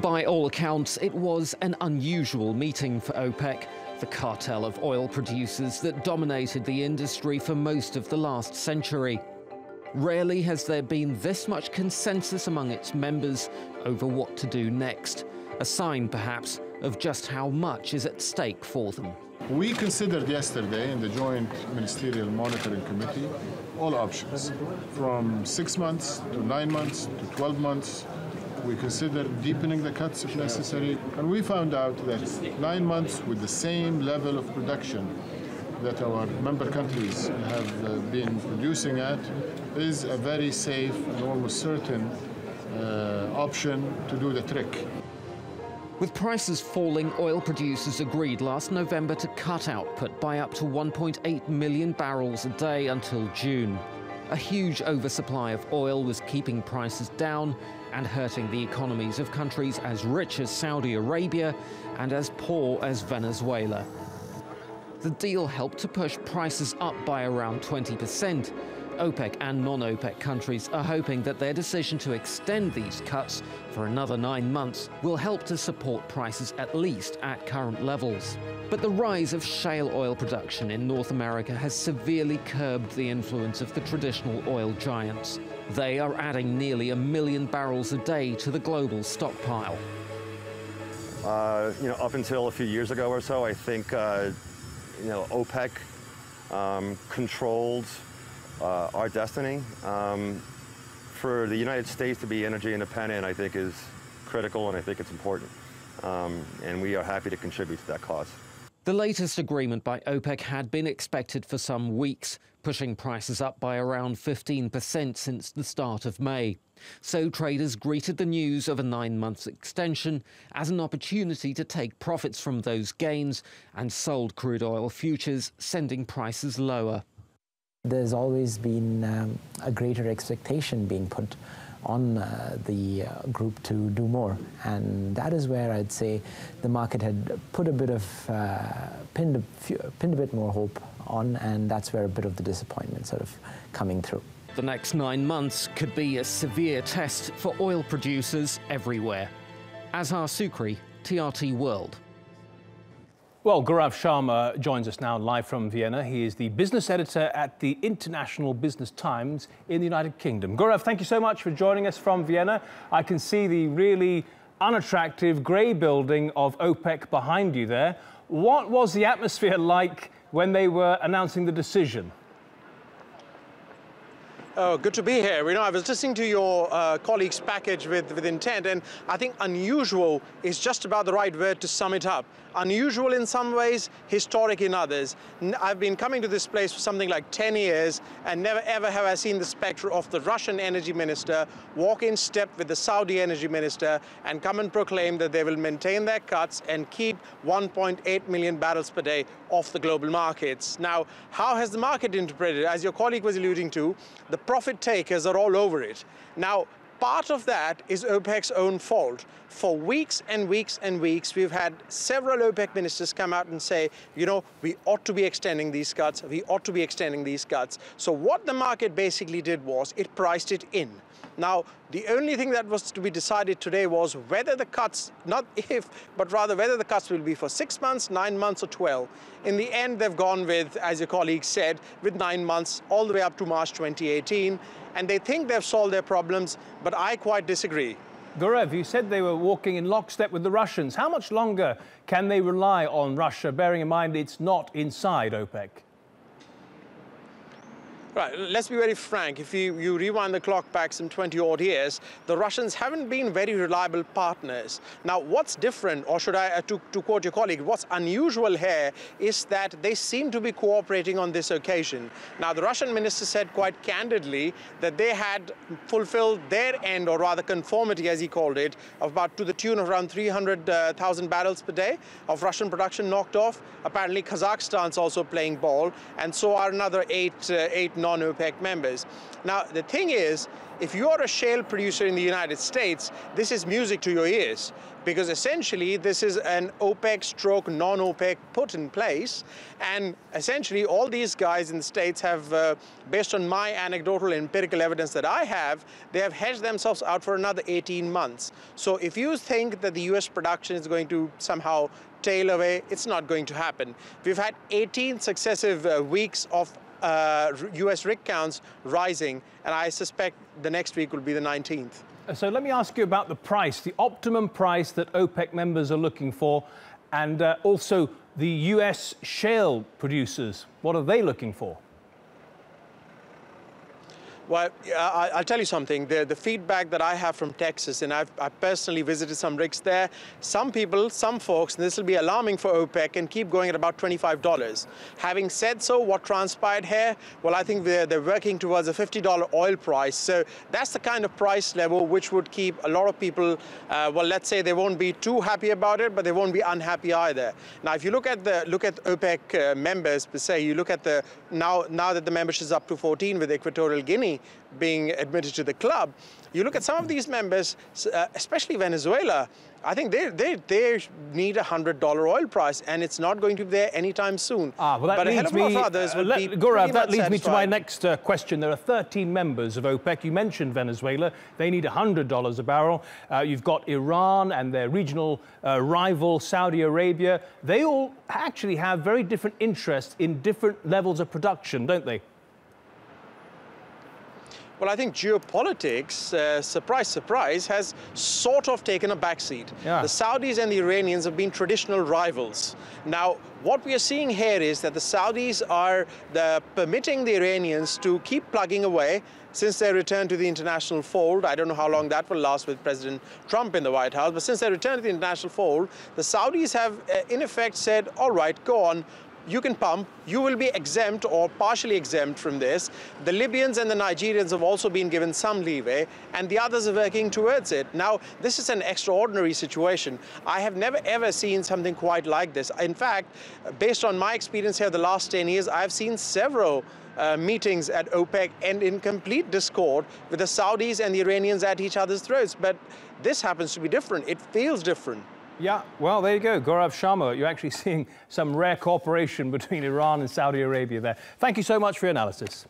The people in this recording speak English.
By all accounts, it was an unusual meeting for OPEC, the cartel of oil producers that dominated the industry for most of the last century. Rarely has there been this much consensus among its members over what to do next, a sign perhaps of just how much is at stake for them. We considered yesterday in the Joint Ministerial Monitoring Committee all options, from 6 months to 9 months to 12 months. We considered deepening the cuts if necessary, and we found out that 9 months with the same level of production that our member countries have been producing at is a very safe and almost certain option to do the trick. With prices falling, oil producers agreed last November to cut output by up to 1.8 million barrels a day until June. A huge oversupply of oil was keeping prices down and hurting the economies of countries as rich as Saudi Arabia and as poor as Venezuela. The deal helped to push prices up by around 20%. OPEC and non-OPEC countries are hoping that their decision to extend these cuts for another 9 months will help to support prices at least at current levels. But the rise of shale oil production in North America has severely curbed the influence of the traditional oil giants. They are adding nearly 1 million barrels a day to the global stockpile. Up until a few years ago or so, I think, OPEC controlled our destiny. For the United States to be energy independent, I think is critical, and I think it's important. And we are happy to contribute to that cause. The latest agreement by OPEC had been expected for some weeks, pushing prices up by around 15% since the start of May. So traders greeted the news of a 9-month extension as an opportunity to take profits from those gains and sold crude oil futures, sending prices lower. There's always been a greater expectation being put on the group to do more, and that is where I'd say the market had put a bit of pinned a bit more hope on, and that's where a bit of the disappointment sort of coming through. The next 9 months could be a severe test for oil producers everywhere. Azhar Sukri, TRT World. Well, Gaurav Sharma joins us now live from Vienna. He is the business editor at the International Business Times in the United Kingdom. Gaurav, thank you so much for joining us from Vienna. I can see the really unattractive grey building of OPEC behind you there. What was the atmosphere like when they were announcing the decision? Oh, good to be here. I was listening to your colleague's package with intent, and I think unusual is just about the right word to sum it up. Unusual in some ways, historic in others. I've been coming to this place for something like 10 years, and never ever have I seen the spectre of the Russian energy minister walk in step with the Saudi energy minister and come and proclaim that they will maintain their cuts and keep 1.8 million barrels per day off the global markets. Now, how has the market interpreted it? As your colleague was alluding to, the profit takers are all over it. Now, part of that is OPEC's own fault. For weeks and weeks and weeks, we've had several OPEC ministers come out and say, we ought to be extending these cuts, we ought to be extending these cuts. So what the market basically did was it priced it in. Now, the only thing that was to be decided today was whether the cuts, not if, but rather whether the cuts will be for 6 months, 9 months, or 12. In the end, they've gone with, as your colleague said, with 9 months all the way up to March 2018. And they think they've solved their problems, but I quite disagree. Gaurav, you said they were walking in lockstep with the Russians. How much longer can they rely on Russia, bearing in mind it's not inside OPEC? Right, let's be very frank. If you rewind the clock back some 20-odd years, the Russians haven't been very reliable partners. Now, what's different, or should I, to quote your colleague, what's unusual here is that they seem to be cooperating on this occasion. Now, the Russian minister said quite candidly that they had fulfilled their end, or rather conformity, as he called it, of about to the tune of around 300,000 barrels per day of Russian production knocked off. Apparently, Kazakhstan's also playing ball, and so are another 8, non-OPEC members. Now, the thing is, if you are a shale producer in the United States, this is music to your ears, because essentially this is an OPEC stroke non-OPEC put in place, and essentially all these guys in the States have, based on my anecdotal empirical evidence that I have, they have hedged themselves out for another 18 months. So if you think that the US production is going to somehow tail away, it's not going to happen. We've had 18 successive weeks of US rig counts rising, and I suspect the next week will be the 19th. So let me ask you about the price, the optimum price that OPEC members are looking for, and also the US shale producers. What are they looking for? Well, I'll tell you something. The feedback that I have from Texas, and I've personally visited some rigs there, some people, some folks, and this will be alarming for OPEC, and keep going at about $25. Having said so, what transpired here? Well, I think they're working towards a $50 oil price. So that's the kind of price level which would keep a lot of people, well, let's say they won't be too happy about it, but they won't be unhappy either. Now, if you look at OPEC members per se, you look at the now that the membership is up to 14 with Equatorial Guinea being admitted to the club, you look at some of these members, especially Venezuela, I think they need a $100 oil price, and it's not going to be there anytime soon. Well, that but a hell of a lot of others would be Gaurav, that leads me to my satisfied. next question. There are 13 members of OPEC. You mentioned Venezuela. They need $100 a barrel. You've got Iran and their regional rival, Saudi Arabia. They all actually have very different interests in different levels of production, don't they? Well, I think geopolitics, surprise, surprise, has sort of taken a backseat. Yeah. The Saudis and the Iranians have been traditional rivals. Now, what we are seeing here is that the Saudis are permitting the Iranians to keep plugging away since they returned to the international fold. I don't know how long that will last with President Trump in the White House, but since they returned to the international fold, the Saudis have, in effect, said, all right, go on. You can pump, you will be exempt or partially exempt from this. The Libyans and the Nigerians have also been given some leeway, and the others are working towards it. Now, this is an extraordinary situation. I have never ever seen something quite like this. In fact, based on my experience here the last 10 years, I've seen several meetings at OPEC end in complete discord with the Saudis and the Iranians at each other's throats. But this happens to be different. It feels different. Yeah, well, there you go. Gaurav Sharma, you're actually seeing some rare cooperation between Iran and Saudi Arabia there. Thank you so much for your analysis.